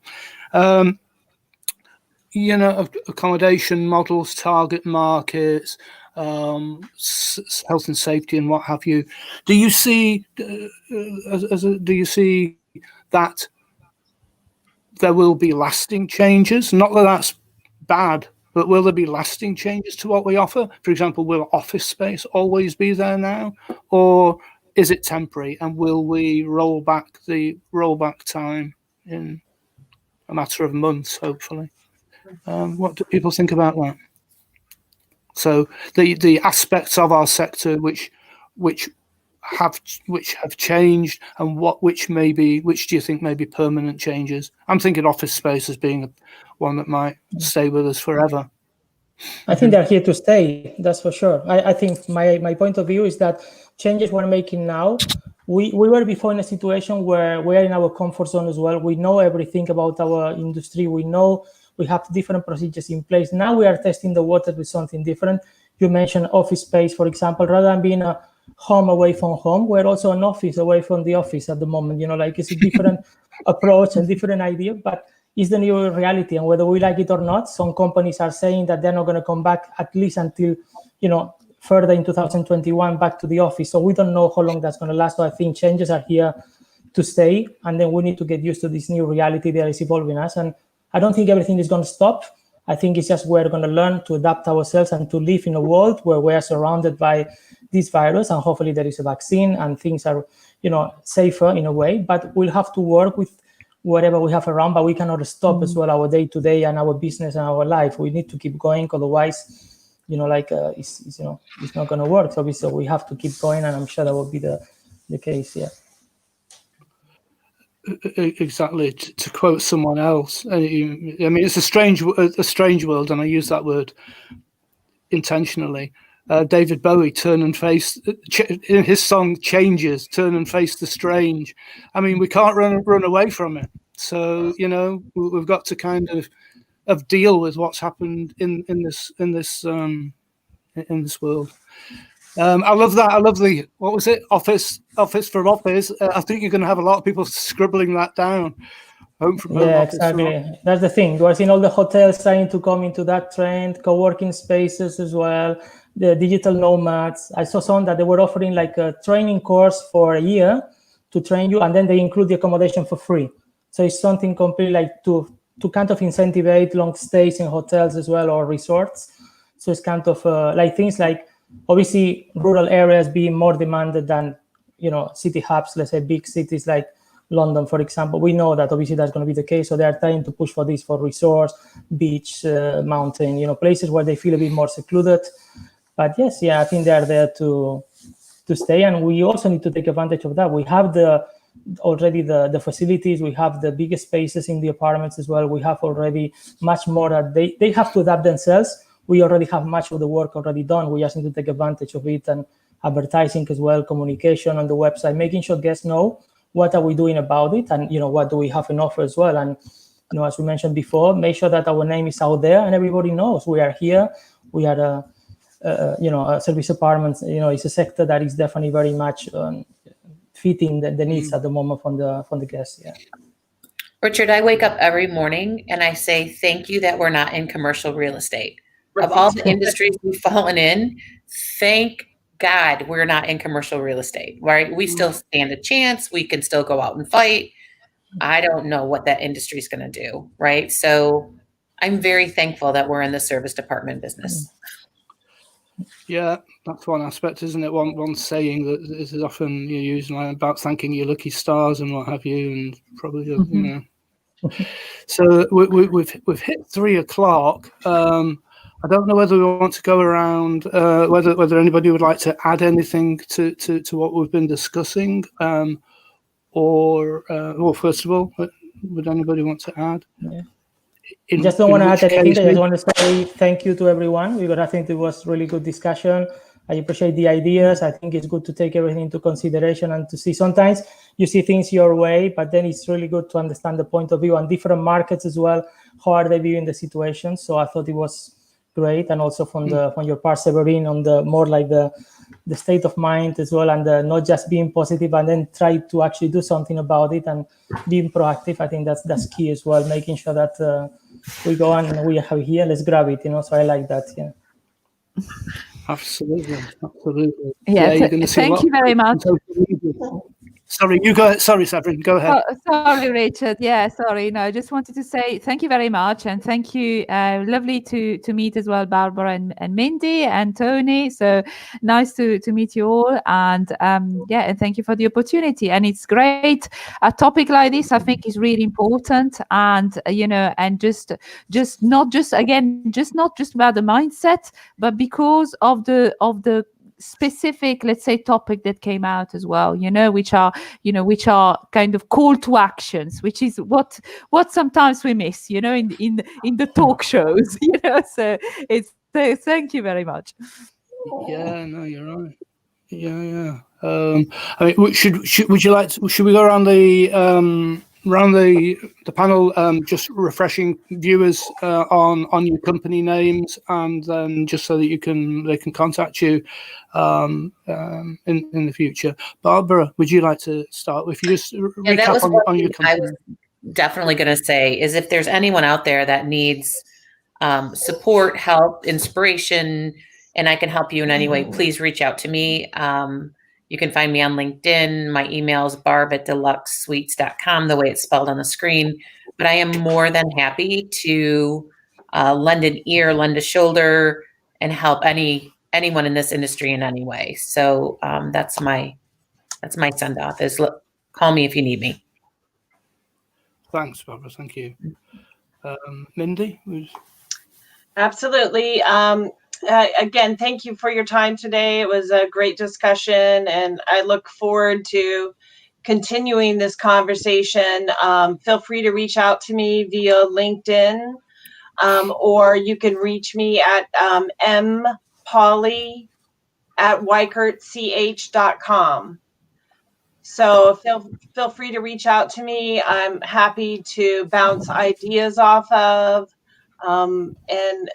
Accommodation models, target markets, health and safety, and what have you. Do you see that there will be lasting changes? Not that that's bad. But will there be lasting changes to what we offer? For example, will office space always be there now, or is it temporary? And will we roll back time in a matter of months, hopefully? What do people think about that? So the aspects of our sector which have changed, and which do you think may be permanent changes? I'm thinking office space as being one that might stay with us forever. I think they're here to stay, that's for sure. I think my point of view is that changes we're making now, we were before in a situation where we are in our comfort zone as well. We know everything about our industry. We know we have different procedures in place. Now we are testing the water with something different. You mentioned office space, for example. Rather than being a home away from home, we're also an office away from the office at the moment. It's a different approach and different idea, but it's the new reality. And whether we like it or not, some companies are saying that they're not going to come back at least until, further in 2021 back to the office. So we don't know how long that's going to last. So I think changes are here to stay. And then we need to get used to this new reality that is evolving us. And I don't think everything is going to stop. I think it's just we're going to learn to adapt ourselves and to live in a world where we are surrounded by this virus, and hopefully there is a vaccine and things are, safer in a way. But we'll have to work with whatever we have around, but we cannot stop as well our day-to-day and our business and our life. We need to keep going, otherwise, it's not going to work. So we have to keep going, and I'm sure that will be the case. Yeah. Exactly. To quote someone else, I mean, it's a strange world, and I use that word intentionally. David Bowie, Turn and Face, in his song Changes, Turn and Face the Strange. I mean, we can't run away from it. So, you know, we've got to kind of deal with what's happened in this world. I love that. I love the, what was it? Office for office. I think you're going to have a lot of people scribbling that down. Home from home. Yeah, office exactly. That's the thing. We're seeing all the hotels trying to come into that trend, co-working spaces as well, the digital nomads. I saw some that they were offering like a training course for a year to train you, and then they include the accommodation for free. So it's something completely like to kind of incentivize long stays in hotels as well, or resorts. So it's kind of like things like, obviously rural areas being more demanded than, you know, city hubs, let's say big cities like London, for example. We know that obviously that's going to be the case. So they are trying to push for this, for resorts, beach, mountain, you know, places where they feel a bit more secluded. But yes, yeah, I think they are there to stay. And we also need to take advantage of that. We have already the facilities. We have the biggest spaces in the apartments as well. We have already much more that they have to adapt themselves. We already have much of the work already done. We just need to take advantage of it, and advertising as well, communication on the website, making sure guests know what are we doing about it, and, you know, what do we have in offer as well. And, you know, as we mentioned before, make sure that our name is out there and everybody knows we are here. We are a service apartments. You know, it's a sector that is definitely very much fitting the needs at the moment from the guests. Yeah. Richard, I wake up every morning and I say, thank you that we're not in commercial real estate. Of all the industries we've fallen in, thank God we're not in commercial real estate, right? We still stand a chance. We can still go out and fight. I don't know what that industry is going to do, right? So I'm very thankful that we're in the service department business. Yeah, that's one aspect, isn't it? One saying that is often used, like, about thanking your lucky stars and what have you, and probably you know. So we've hit 3 o'clock. I don't know whether we want to go around, whether anybody would like to add anything to what we've been discussing, or first of all, would anybody want to add? Yeah. Just don't want to add anything. I just want to say thank you to everyone, because I think it was really good discussion. I appreciate the ideas. I think it's good to take everything into consideration and to see, sometimes you see things your way, but then it's really good to understand the point of view and different markets as well. How are they viewing the situation? So I thought it was great, and also from your part, Severin, on the more like the state of mind as well, and not just being positive and then try to actually do something about it and being proactive. I think that's key as well, making sure that we go and we have here, let's grab it, you know. So I like that. Yeah. Absolutely. Yeah, you're going to see thank you very much. Sorry, you go ahead. Sorry, Severin, go ahead. Oh, sorry, Richard. Yeah, sorry. No, I just wanted to say thank you very much, and thank you. Lovely to meet as well, Barbara and Mindy and Tony. So nice to meet you all, and and thank you for the opportunity. And it's great. A topic like this, I think, is really important, and and just not just about the mindset, but because of the specific, let's say, topic that came out as well, which are kind of call to actions, which is what sometimes we miss, in the talk shows, so it's thank you very much. Yeah, no, you're right. Yeah. I mean, should you like to, should we go around the panel, just refreshing viewers on your company names, and then just so that they can contact you in the future. Barbara, would you like to start? If you just recap on your company. I was definitely going to say is, if there's anyone out there that needs support, help, inspiration, and I can help you in any way, please reach out to me. You can find me on LinkedIn. My email is barb@deluxesuites.com, the way it's spelled on the screen. But I am more than happy to lend an ear, lend a shoulder, and help anyone in this industry in any way. So that's my send off, is call me if you need me. Thanks, Barbara. Thank you. Mindy? Absolutely. Again, thank you for your time today. It was a great discussion, and I look forward to continuing this conversation. Feel free to reach out to me via LinkedIn, or you can reach me at mpolly weikertch.com. So feel free to reach out to me. I'm happy to bounce ideas off of, and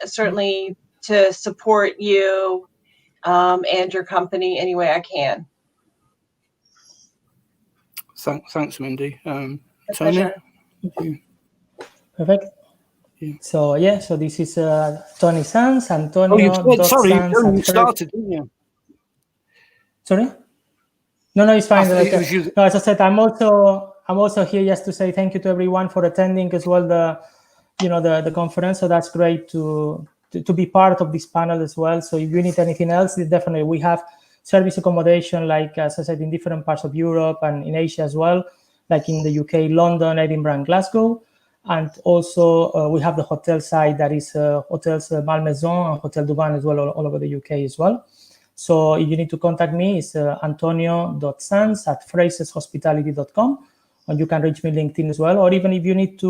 certainly to support you and your company any way I can. Thanks, Mindy. Tony? Pleasure. Perfect. Yeah. So so this is Tony Sanz, Antonio. Oh, you started, didn't you? Sorry? No, it's fine. No, as I said, I'm also here just to say thank you to everyone for attending as well the conference. So that's great to be part of this panel as well. So if you need anything else, definitely we have service accommodation, like as I said, in different parts of Europe and in Asia as well, like in the UK, London, Edinburgh, and Glasgow. And also we have the hotel side that is hotels Malmaison and Hotel Duban as well, all over the UK as well. So if you need to contact me, it's antonio.sanz@fraseshospitality.com, and you can reach me LinkedIn as well. Or even if you need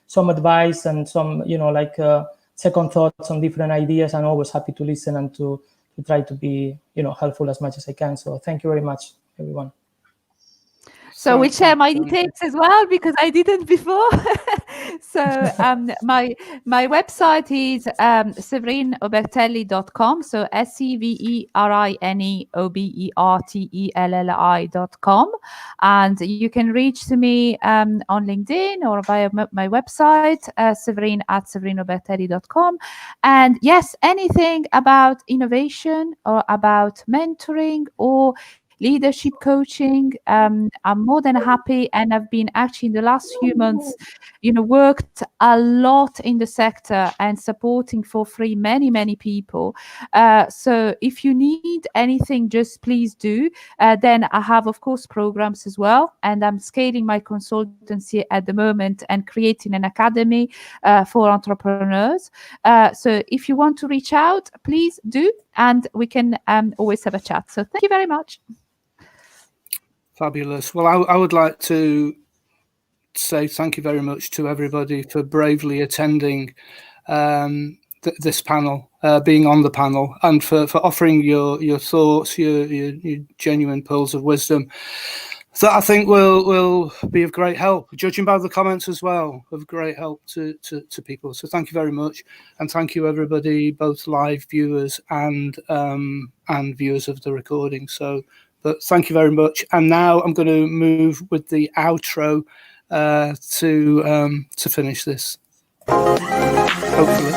some advice and some, second thoughts on different ideas, I'm always happy to listen and to try to be, helpful as much as I can. So thank you very much, everyone. So we'll share my details as well, because I didn't before. So my website is severinobertelli.com. So SEVERINOBERTELLI.com. And you can reach to me on LinkedIn or via my website, severine@severinobertelli.com. And yes, anything about innovation or about mentoring or leadership coaching, I'm more than happy, and I've been actually in the last few months, worked a lot in the sector and supporting for free many people. So if you need anything, just please do. Then I have, of course, programs as well, and I'm scaling my consultancy at the moment and creating an academy for entrepreneurs. So if you want to reach out, please do, and we can always have a chat. So thank you very much. Fabulous. Well, I would like to say thank you very much to everybody for bravely attending this panel, being on the panel, and for offering your thoughts, your genuine pearls of wisdom that I think will be of great help, judging by the comments as well, of great help to people. So thank you very much, and thank you everybody, both live viewers and viewers of the recording. But thank you very much. And now I'm going to move with the outro to finish this. Hopefully.